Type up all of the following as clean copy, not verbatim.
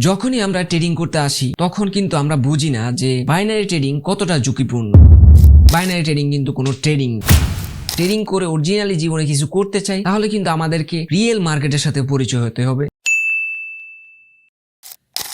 যখনই আমরা ট্রেডিং করতে আসি তখন কিন্তু আমরা বুঝি না যে বাইনারি ট্রেডিং কতটা ঝুঁকিপূর্ণ। বাইনারি ট্রেডিং কিন্তু কোনো ট্রেডিং করে অরিজিনালি জীবনে কিছু করতে চাই তাহলে কিন্তু আমাদেরকে রিয়েল মার্কেটের সাথে পরিচয় হতে হবে।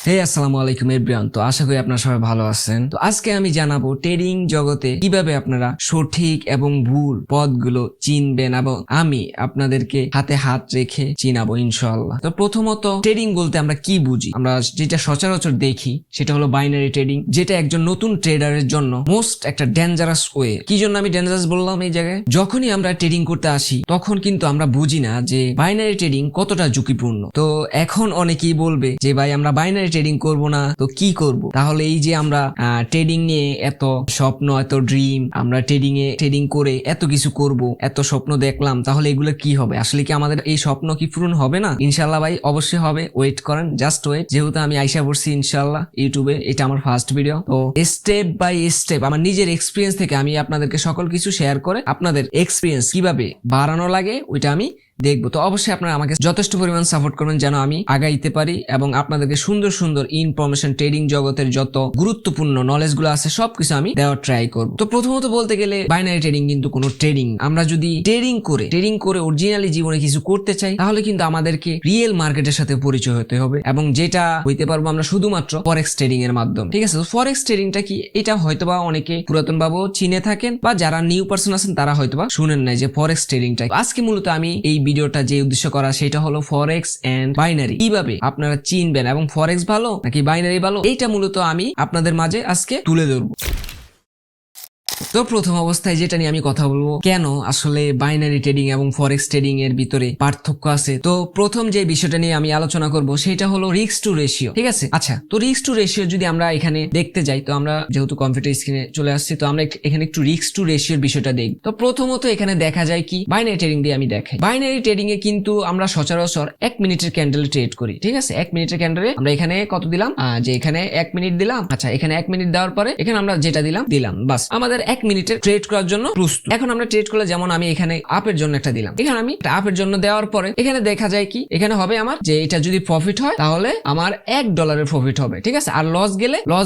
হে আসসালামু আলাইকুম এভরিওয়ান। তো আশা করি আপনারা সবাই ভালো আছেন। তো আজকে আমি জানাবো ট্রেডিং জগতে কিভাবে আপনারা সঠিক এবং ভুল পথগুলো চিনবেন এবং আমি আপনাদেরকে হাতে হাত রেখে চিনাবো ইনশাআল্লাহ। তো প্রথমত ট্রেডিং বলতে আমরা কি বুঝি? আমরা যেটা সচরাচর দেখি সেটা হলো বাইনারি ট্রেডিং, যেটা একজন নতুন ট্রেডারের জন্য মোস্ট একটা ডেঞ্জারাস ওয়ে। কি জন্য আমি ডেঞ্জারাস বললাম এই জায়গায়? যখনই আমরা ট্রেডিং করতে আসি তখন কিন্তু আমরা বুঝি না যে বাইনারি ট্রেডিং কতটা ঝুঁকিপূর্ণ। তো এখন অনেকেই বলবে যে ভাই আমরা বাইনারি ট্রেডিং করব না তো কি করব? তাহলে এই যে আমরা ট্রেডিং নিয়ে এত স্বপ্ন, এত ড্রিম, আমরা ট্রেডিং করে এত কিছু করব, এত স্বপ্ন দেখলাম, তাহলে এগুলো কি হবে? আসলে কি আমাদের এই স্বপ্ন কি পূরণ হবে না? ইনশাআল্লাহ ভাই অবশ্যই হবে, ওয়েট করেন, জাস্ট ওয়েট। যেহেতু আমি আইসা পড়ছি ইনশাআল্লাহ ইউটিউবে, এটা আমার ফার্স্ট ভিডিও, তো স্টেপ বাই স্টেপ আমার নিজের এক্সপিরিয়েন্স থেকে আমি আপনাদেরকে সকল কিছু শেয়ার করে আপনাদের এক্সপিরিয়েন্স কিভাবে বাড়ানো লাগে ওইটা আমি দেখবো। তো অবশ্যই আপনারা আমাকে যথেষ্ট পরিমাণ সাপোর্ট করবেন যেন আমি আগাইতে পারি এবং আপনাদেরকে সুন্দর সুন্দর ইনফরমেশন, ট্রেডিং জগতের যত গুরুত্বপূর্ণ নলেজ গুলো আছে সবকিছু আমি দেওয়ার ট্রাই করবো। তো প্রথমত বলতে গেলে বাইনারি ট্রেডিং কিন্তু কোনো ট্রেডিং। আমরা যদি ট্রেডিং করে অরিজিনালি জীবনে কিছু করতে চাই তাহলে কিন্তু আমাদেরকে রিয়েল মার্কেটের সাথে পরিচয় হতে হবে এবং যেটা হইতে পারবো আমরা শুধুমাত্র ফরেক্স ট্রেডিং এর মাধ্যমে। ঠিক আছে? তো ফরেক্স ট্রেডিংটা কি? এটা হয়তোবা অনেকে পুরাতন বাবু চিনে থাকেন বা যারা নিউ পার্সন আছেন তারা হয়তোবা শুনেন নাই যে ফরেক্স ট্রেডিংটা। আজকে মূলত আমি এই ভিডিওটা যে উদ্দেশ্য করা সেটা হলো ফরেক্স এন্ড বাইনারি কিভাবে আপনারা চিনবেন এবং ফরেক্স ভালো নাকি বাইনারি ভালো, এইটা মূলত আমি আপনাদের মাঝে আজকে তুলে ধরবো। তো প্রথম অবস্থায় যেটা নিয়ে আমি কথা বলবো, কেন আসলে বাইনারি ট্রেডিং এবং ফরেক্স ট্রেডিং এর ভিতরে পার্থক্য আছে। তো প্রথম যে বিষয়টা নিয়ে আমি আলোচনা করব সেটা হলো রিস্ক টু রেশিও। ঠিক আছে? আচ্ছা, তো রিস্ক টু রেশিও যদি আমরা এখানে দেখতে যাই, তো আমরা যেহেতু কম্পিউটার স্ক্রিনে চলে আসছি, তো আমরা এখানে একটু রিস্ক টু রেশিওর বিষয়টা দেখব। তো প্রথমত এখানে দেখা যায় কি, বাইনারি ট্রেডিং দিয়ে আমি দেখাই। বাইনারি ট্রেডিং এ কিন্তু আমরা সচরাচর 1 মিনিটের ক্যান্ডেলে ট্রেড করি। ঠিক আছে? 1 মিনিটের ক্যান্ডেলে আমরা এখানে কত দিলাম, যে এখানে 1 মিনিট দিলাম। আচ্ছা, এখানে 1 মিনিট দেওয়ার পরে এখানে আমরা যেটা দিলাম বাস, আমাদের 1 মিনিটের ট্রেড করার জন্য প্রস্তুত। এখন আমরা ট্রেড করলে, যেমন আমি এখানে আপের জন্য একটা দিলাম, এখানে আমি আপের জন্য দেওয়ার পরে এখানে দেখা যায় কি, এখানে হবে আমার যে এটা যদি প্রফিট হয় তাহলে আমার $1 প্রফিট হবে। ঠিক আছে? আর লস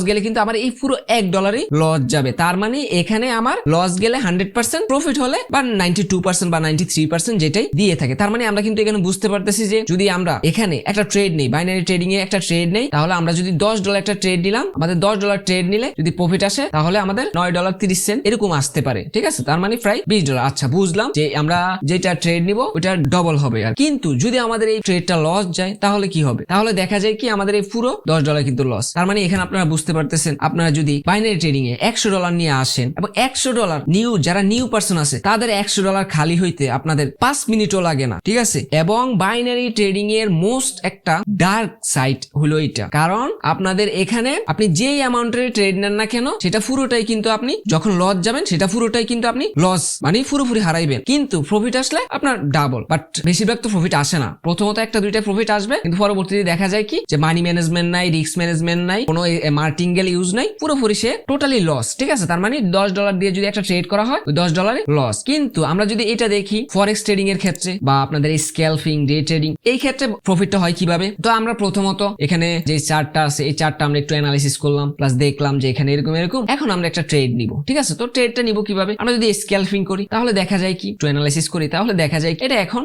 গেলে কিন্তু আমার এই পুরো $1 লস যাবে। তার মানে এখানে আমার লস গেলে 100%, প্রফিট হলে বা 92% বা 93% যেটাই দিয়ে থাকে। তার মানে আমরা কিন্তু এখানে বুঝতে পারতেছি যে যদি আমরা এখানে একটা ট্রেড নেই, বাইনারি ট্রেডিং এ একটা ট্রেড নেই, তাহলে আমরা যদি $10 একটা ট্রেড নিলাম, আমাদের $10 ট্রেড নিলে যদি প্রফিট আসে তাহলে আমাদের $9.30 এরকম আসতে পারে। ঠিক আছে? তার মানে প্রায় $20। আচ্ছা, বুঝলাম যে আমরা যেটা ট্রেড নিব ওটা ডবল হবে। আর কিন্তু যদি আমাদের এই ট্রেডটা লস যায় তাহলে কি হবে? তাহলে দেখা যায় কি আমাদের এই পুরো $10 কিন্তু লস। তার মানে এখানে আপনারা বুঝতে পারতেছেন, আপনারা যদি বাইনারি ট্রেডিং এ $100 নিয়ে আসেন এবং $100 যারা নিউ পার্সন আছে তাদের $100 খালি হইতে আপনাদের 5 মিনিটও লাগে না। ঠিক আছে? এবং বাইনারি ট্রেডিং এর মোস্ট একটা ডার্ক সাইড হলো এটা, কারণ আপনাদের এখানে আপনি যেই অ্যামাউন্টের ট্রেড নেন না কেন সেটা পুরোটাই কিন্তু আপনি যখন লস যাবেন সেটা পুরোটাই কিন্তু আপনি লস মানে পুরোপুরি হারাইবেন, কিন্তু প্রফিট আসলে আপনার ডাবল। বাট বেশিরভাগ তো প্রফিট আসে না। প্রথমত একটা দুইটা প্রফিট আসবে, কিন্তু পরবর্তীতে দেখা যায় কি যে মানি ম্যানেজমেন্ট নাই, রিস্ক ম্যানেজমেন্ট নাই, কোনো মার্টিঙ্গেল ইউজ নাই, পুরোপুরি সে টোটালি লস। ঠিক আছে? তার মানে $10 দিয়ে যদি একটা ট্রেড করা হয় ওই $10 লস। কিন্তু আমরা যদি এটা দেখি ফরেক্স ট্রেডিং এর ক্ষেত্রে বা আপনাদের এই স্ক্যালপিং, ডে ট্রেডিং, এই ক্ষেত্রে প্রফিটটা হয় কিভাবে? তো আমরা প্রথমত এখানে যে চার্টটা আছে এই চার্টটা আমরা একটু অ্যানালাইসিস করলাম, প্লাস দেখলাম যে এখানে এরকম এখন আমরা একটা ট্রেড নিব। ঠিক আছে? তো ট্রেডটা নিব কিভাবে? আমরা যদি স্ক্যালপিং করি তাহলে দেখা যায় কি, একটু অ্যানালাইসিস করি তাহলে দেখা যায় এটা এখন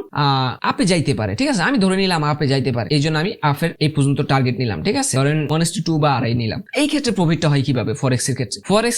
আপে যাইতে পারে। ঠিক আছে? আমি ধরে নিলাম আপে যাইতে পারে, এই জন্য আমি আপের এই পর্যন্ত টার্গেট নিলাম। ঠিক আছে? ধরেন 1:2 বা আড়াই নিলাম। এই ক্ষেত্রে প্রফিটটা হয় কিভাবে? ফরেক্স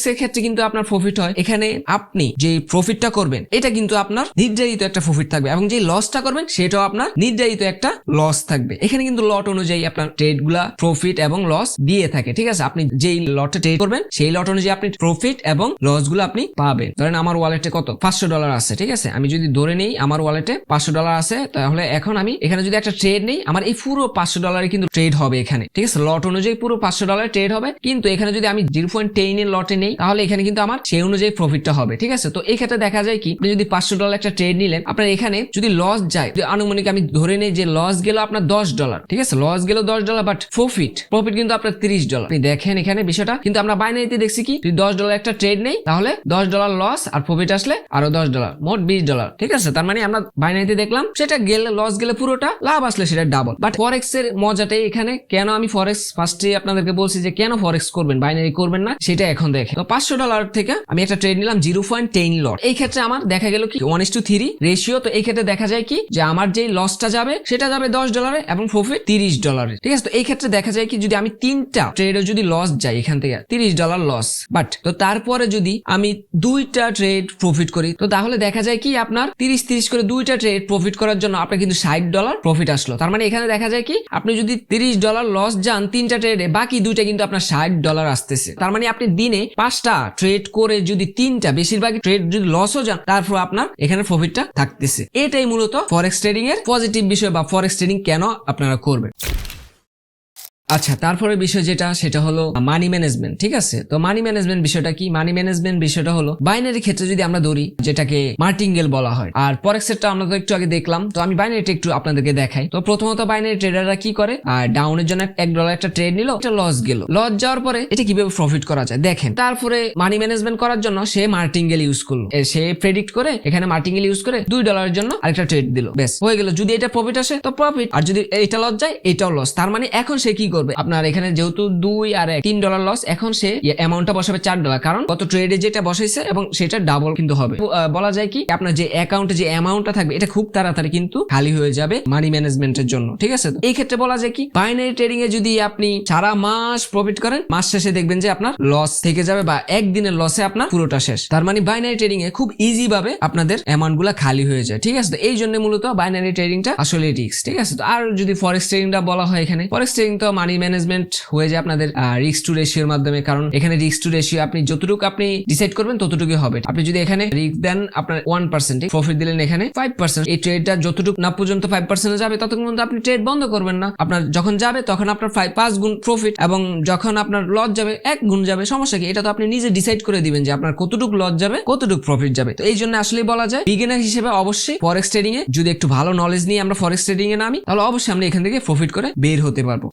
এর ক্ষেত্রে কিন্তু আপনার প্রফিট হয়, এখানে আপনি যে প্রফিটটা করবেন এটা কিন্তু আপনার নির্ধারিত একটা প্রফিট থাকবে এবং যে লসটা করবেন সেটাও আপনার নির্ধারিত একটা লস থাকবে। এখানে কিন্তু লট অনুযায়ী আপনার ট্রেড গুলা প্রফিট এবং লস দিয়ে থাকে। ঠিক আছে? আপনি যেই লটে ট্রেড করবেন সেই লট অনুযায়ী আপনি প্রফিট এবং লস গুলো আপনি পাবেন। ধরেন আমার ওয়ালেটে কত $500 আছে। ঠিক আছে? আমি যদি ধরে নেই আমার ওয়ালেটে $500 আছে, তাহলে এখন আমি এখানে যদি একটা ট্রেড নেই আমার এই পুরো $500 কিন্তু ট্রেড হবে এখানে। ঠিক আছে? লট অনুযায়ী পুরো $500 ট্রেড হবে, কিন্তু এখানে যদি আমি 0.10 এর লটে নেই তাহলে এখানে কিন্তু আমার সেই অনুযায়ী প্রফিটটা হবে। ঠিক আছে? তো এই ক্ষেত্রে দেখা যায় কি, আপনি যদি $500 একটা ট্রেড নিলেন, আপনার এখানে যদি লস যায়, আনুমানিক আমি ধরে নেই যে লস গেল আপনার $10। ঠিক আছে? লস গেল $10, বাট প্রফিট কিন্তু আপনার $30। আপনি দেখেন এখানে বিষয়টা, কিন্তু আমরা বাইনারিতে দেখছি কি, যদি $10 একটা ট্রেড নেই তাহলে $10 লস, আর প্রফিট আসলে আরো $10, মোট $20। ঠিক আছে, তার মানে আমরা বাইনারিতে দেখলাম সেটা গেলে লস গেলে পুরোটা, লাভ আসলে সেটা ডাবল। বাট ফরেক্স এর মজাটাই এখানে। কেন আমি ফরেক্স ফার্স্টে আপনাদেরকে বলছি যে কেন ফরেক্স করবেন, বাইনারি করবেন না, সেটা এখন দেখেন। তো $500 থেকে আমি একটা ট্রেড নিলাম 0.10 লট। এই ক্ষেত্রে আমার দেখা গেল কি 1:3 রেশিও। তো এই ক্ষেত্রে দেখা যায় কি যে আমার যে লসটা যাবে সেটা যাবে $10 এবং প্রফিট $30। ঠিক আছে, তো এই ক্ষেত্রে দেখা যায় কি যদি আমি 3টা ট্রেডে যদি লস যায় এখান থেকে $30 লস, বাট তো তারপরে যদি আমি 2টা ট্রেড প্রফিট করি, তো তাহলে দেখা যায় কি আপনার 30 করে 2টা ট্রেড প্রফিট করার জন্য আপনার কিন্তু $60 প্রফিট আসলো। তার মানে এখানে দেখা যায় কি আপনি যদি $30 লস যান 3টা ট্রেডে, বাকি 2টা কিন্তু আপনার $60 আসতেছে। তার মানে আপনি দিনে 5টা ট্রেড করে যদি 3টা বেশিরভাগ ট্রেড যদি লসও যান, তারপর আপনার এখানে প্রফিটটা থাকতেছে। এটাই মূলত ফরেক্স ট্রেডিং এর পজিটিভ বিষয় বা ফরেক্স ট্রেডিং কেন আপনারা করবেন। আচ্ছা, তারপরে বিষয় যেটা সেটা হলো মানি ম্যানেজমেন্ট। ঠিক আছে, তো মানি ম্যানেজমেন্ট বিষয়টা কি? মানি ম্যানেজমেন্ট বিষয়টা হলো বাইনারি ক্ষেত্রে যদি আমরা ধরি যেটাকে মার্টিঙ্গেল বলা হয়, আর ফরেক্সেরটা আমরা তো একটু আগে দেখলাম। তো আমি বাইনারিটা একটু আপনাদেরকে দেখাই। তো প্রথমত বাইনারি ট্রেডাররা কি করে, আর ডাউনের জন্য $1 একটা ট্রেড নিল, এটা লস গেল, লস যাওয়ার পরে এটা কিভাবে প্রফিট করা যায় দেখেন। তারপরে মানি ম্যানেজমেন্ট করার জন্য সে মার্টিঙ্গেল ইউজ করলো, সে প্রেডিক্ট করে এখানে মার্টিঙ্গেল ইউজ করে $2 এর জন্য আরেকটা ট্রেড দিল, বেশ হয়ে গেল। যদি এটা প্রফিট আসে তো প্রফিট, আর যদি এটা লস যায় এটাও লস। তার মানে এখন সে কি করবে, আপনার এখানে যেহেতু 2 আর 1 $3 লস, এখন সে অ্যামাউন্টটা বসাবে $4, কারণ গত ট্রেডে যেটা বসাইছে এবং সেটা ডাবল কিন্তু হবে। বলা যায় কি আপনার যে অ্যাকাউন্টে যে অ্যামাউন্টটা থাকবে এটা খুব তাড়াতাড়ি কিন্তু খালি হয়ে যাবে মানি ম্যানেজমেন্টের জন্য। ঠিক আছে, তো এই ক্ষেত্রে বলা যায় কি বাইনারি ট্রেডিং এ যদি আপনি সারা মাস প্রফিট করেন, মাস শেষে দেখবেন যে আপনার লস থেকে যাবে বা একদিনের লসে আপনার পুরোটা শেষ। তার মানে বাইনারি ট্রেডিং এ খুব ইজি ভাবে আপনাদের অ্যামাউন্ট গুলা খালি হয়ে যায়। ঠিক আছে, তো এই জন্য মূলত বাইনারি ট্রেডিংটা আসলে রিস্ক। ঠিক আছে, তো আর যদি ফরেক্স ট্রেডিংটা বলা হয়, এখানে ফরেক্স ট্রেডিং তো মানি ম্যানেজমেন্ট হয়ে যায় আপনাদের রিস্ক টু রেশিওর মাধ্যমে, কারণ এখানে রিস্ক টু রেশিও আপনি যতটুকু আপনি ডিসাইড করবেন ততটুকুই হবে। আপনি যদি এখানে রিস্ক দেন আপনার 1%, প্রফিট দিলেন এখানে 5%, এই ট্রেডটা যতটুকু না পর্যন্ত 5% যাবে ততক্ষণ পর্যন্ত আপনি ট্রেড বন্ধ করবেন না। আপনার যখন যাবে তখন আপনার 5 গুণ প্রফিট, এবং যখন আপনার লস যাবে 1 গুণ যাবে। সমস্যা কি, এটা তো আপনি নিজে ডিসাইড করে দিবেন যে আপনার কতটুকু লস যাবে কতটুকু প্রফিট যাবে। তো এই জন্য আসলে বলা যায় বিগিনার হিসেবে অবশ্যই ফরেক্স ট্রেডিং এ যদি একটু ভালো নলেজ নিয়ে আমরা ফরেক্স ট্রেডিং এ নামি, তাহলে অবশ্যই আমরা এখান থেকে প্রফিট করে বের হতে পারবো।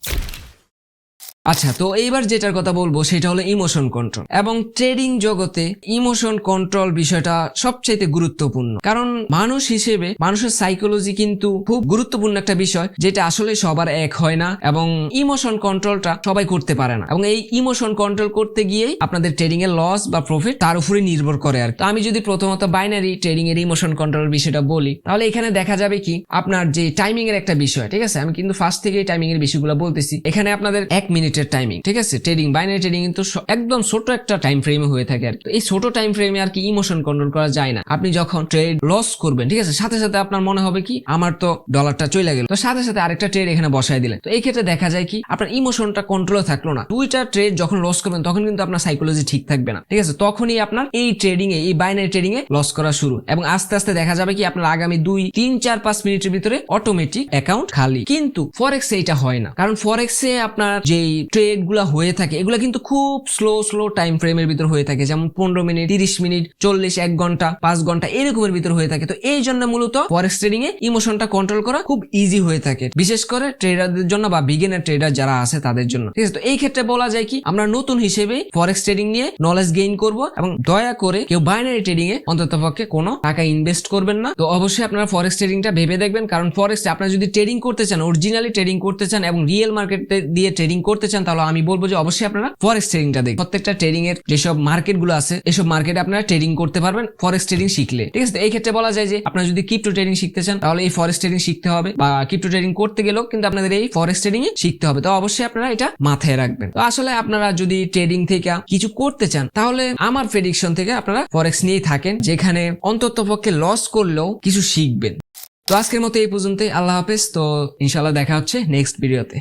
আচ্ছা, তো এইবার যেটার কথা বলবো সেটা হলো ইমোশন কন্ট্রোল। এবং ট্রেডিং জগতে ইমোশন কন্ট্রোল বিষয়টা সবচেয়ে গুরুত্বপূর্ণ, কারণ মানুষ হিসেবে মানুষের সাইকোলজি কিন্তু খুব গুরুত্বপূর্ণ একটা বিষয়, যেটা আসলে সবার এক হয় না, এবং ইমোশন কন্ট্রোলটা সবাই করতে পারে না। এবং এই ইমোশন কন্ট্রোল করতে গিয়েই আপনাদের ট্রেডিং এর লস বা প্রফিট তার উপরে নির্ভর করে। আর তো আমি যদি প্রথমত বাইনারি ট্রেডিং এর ইমোশন কন্ট্রোল বিষয়টা বলি, তাহলে এখানে দেখা যাবে কি আপনার যে টাইমিং এর একটা বিষয়। ঠিক আছে, আমি কিন্তু ফার্স্ট থেকে টাইমিং এর বিষয়গুলো বলতেছি। এখানে আপনাদের 1 মিনিটের টাইমিং। ঠিক আছে, ট্রেডিং বাইনারি ট্রেডিং কিন্তু একদম ছোট একটা টাইম ফ্রেমে হয়ে থাকে। আর তো এই ছোট টাইম ফ্রেমে আর কি ইমোশন কন্ট্রোল করা যায় না। আপনি যখন ট্রেড লস করবেন, ঠিক আছে, সাথে সাথে আপনার মনে হবে কি আমার তো ডলারটা চলে গেল, তো সাথে সাথে আরেকটা ট্রেড এখানে বসাই দিলেন। তো এই ক্ষেত্রে দেখা যায় কি আপনার ইমোশনটা কন্ট্রোলে থাকলো না। 2টা ট্রেড যখন লস করবেন তখন কিন্তু আপনার সাইকোলজি ঠিক থাকবে না। ঠিক আছে, তখনই আপনার এই ট্রেডিং এ এই বাইনারি ট্রেডিং এ লস করা শুরু, এবং আস্তে আস্তে দেখা যাবে কি আপনার আগামী 2, 3, 4, 5 মিনিটের ভিতরে অটোমেটিক অ্যাকাউন্ট খালি। কিন্তু ফরেক্সে এটা হয় না, কারণ ফরেক্সে আপনার যেই ট্রেড গুলা হয়ে থাকে এগুলা কিন্তু খুব স্লো টাইম ফ্রেমের ভিতর হয়ে থাকে, যেমন 15 মিনিট, 30 মিনিট, 40, 1 ঘন্টা, 5 ঘন্টা এরকমের ভিতর হয়ে থাকে। তো এই জন্য মূলত ফরেক্স ট্রেডিং এ ইমোশনটা কন্ট্রোল করা খুব ইজি হয়ে থাকে, বিশেষ করে ট্রেডারদের জন্য বা বিগিনার ট্রেডার যারা আছে তাদের জন্য। ঠিক আছে, তো এই ক্ষেত্রে বলা যায় কি আমরা নতুন হিসেবে ফরেক্স ট্রেডিং নিয়ে নলেজ গেইন করব, এবং দয়া করে কেউ বাইনারি ট্রেডিং এ অন্ততপক্ষে কোনো টাকা ইনভেস্ট করবেন না। তো অবশ্যই আপনারা ফরেক্স ট্রেডিংটা ভেবে দেখবেন, কারণ ফরেক্স আপনারা যদি ট্রেডিং করতে চান, অরিজিনালি ট্রেডিং করতে চান এবং রিয়েল মার্কেট দিয়ে ট্রেডিং করতে চান, তাহলে আমি বলবো যে অবশ্যই আপনারা ফরেক্স ট্রেডিংটা দেখুন। প্রত্যেকটা ট্রেডিং এর যেসব মার্কেট গুলো আছে এসব মার্কেটে আপনারা ট্রেডিং করতে পারবেন ফরেক্স ট্রেডিং শিখলে। ঠিক আছে, এই ক্ষেত্রে বলা যায় যে আপনারা যদি ক্রিপ্টো ট্রেডিং শিখতে চান তাহলে এই ফরেক্স ট্রেডিং শিখতে হবে, বা ক্রিপ্টো ট্রেডিং করতে গেলেও কিন্তু আপনাদের এই ফরেক্স ট্রেডিং শিখতে হবে। তো অবশ্যই আপনারা এটা মাথায় রাখবেন। তো আসলে আপনারা যদি ট্রেডিং থেকে কিছু করতে চান তাহলে আমার প্রেডিকশন থেকে আপনারা ফরেক্স নিয়েই থাকেন, যেখানে অন্ততপক্ষে লস করলেও কিছু শিখবেন। তো আজকের মতো এই পর্যন্তই, আল্লাহ হাফেজ। তো ইনশাআল্লাহ দেখা হচ্ছে নেক্সট ভিডিওতে।